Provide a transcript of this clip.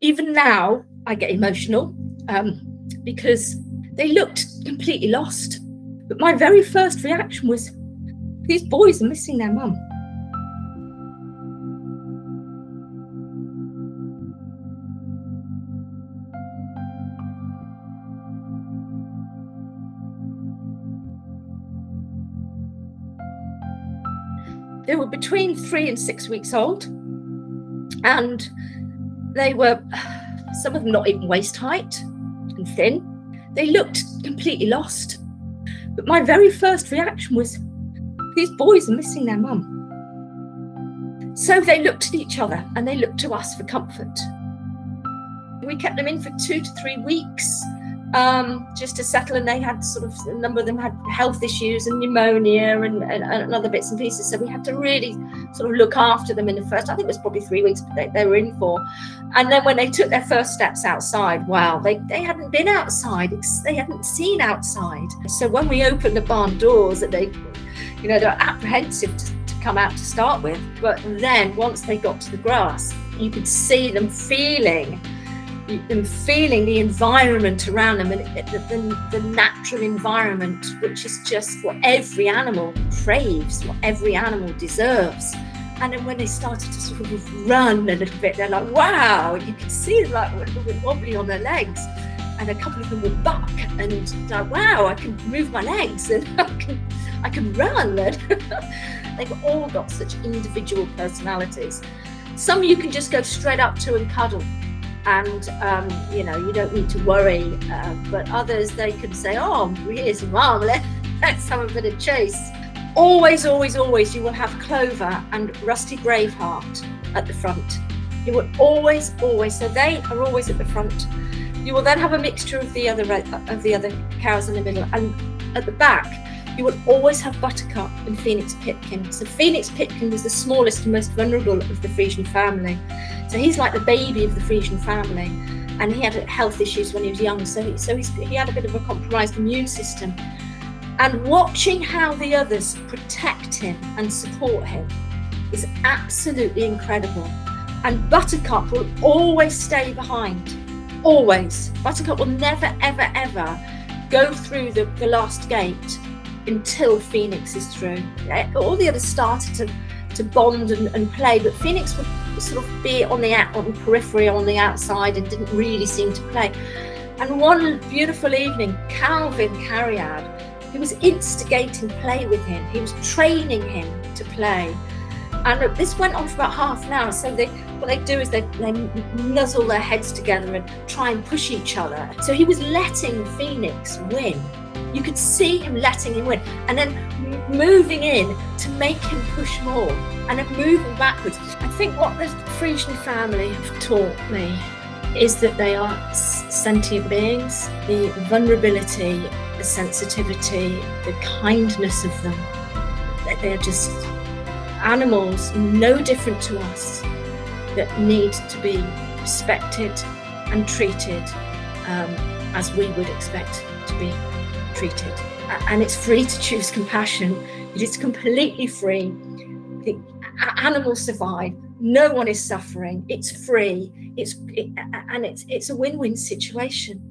Even now, I get emotional because they looked completely lost. But my very first reaction was, these boys are missing their mum. They were between 3 and 6 weeks old, and they were, some of them not even waist height and thin. They looked completely lost. But my very first reaction was, these boys are missing their mum. So they looked at each other and they looked to us for comfort. We kept them in for 2 to 3 weeks just to settle, and they had sort of, a number of them had health issues and pneumonia and other bits and pieces. So we had to really sort of look after them in the first, I think it was probably 3 weeks they were in for. And then when they took their first steps outside, wow, they hadn't been outside, they hadn't seen outside. So when we opened the barn doors, that they were apprehensive to come out to start with. But then once they got to the grass, you could see them feeling the environment around them, and the natural environment, which is just what every animal craves, what every animal deserves. And then when they started to sort of run a little bit, they're like, wow, you can see them like a little bit wobbly on their legs. And a couple of them would buck and like, wow, I can move my legs and I can run. They've all got such individual personalities. Some you can just go straight up to and cuddle, and you don't need to worry. But others, they can say, oh, here's mum, let's have a bit of chase. Always, always, always, you will have Clover and Rusty Braveheart at the front. You will always, so they are always at the front. You will then have a mixture of the other cows in the middle, and at the back you will always have Buttercup and Phoenix Pipkin. So Phoenix Pipkin was the smallest and most vulnerable of the Frisian family. So he's like the baby of the Frisian family, and he had health issues when he was young. So he had a bit of a compromised immune system. And watching how the others protect him and support him is absolutely incredible. And Buttercup will always stay behind. Always. Buttercup will never, ever, ever go through the last gate until Phoenix is through. All the others started to bond and play, but Phoenix would sort of be on the periphery, on the outside, and didn't really seem to play. And one beautiful evening, Calvin Cariad, he was instigating play with him. He was training him to play. And this went on for about half an hour. So what they do is they nuzzle their heads together and try and push each other. So he was letting Phoenix win. You could see him letting him win, and then moving in to make him push more, and then moving backwards. I think what the Frisian family have taught me is that they are sentient beings. The vulnerability, the sensitivity, the kindness of them. They're just animals no different to us, that need to be respected and treated as we would expect to be treated. And it's free to choose compassion. It is completely free. The animals survive. No one is suffering. It's free. It's a win-win situation.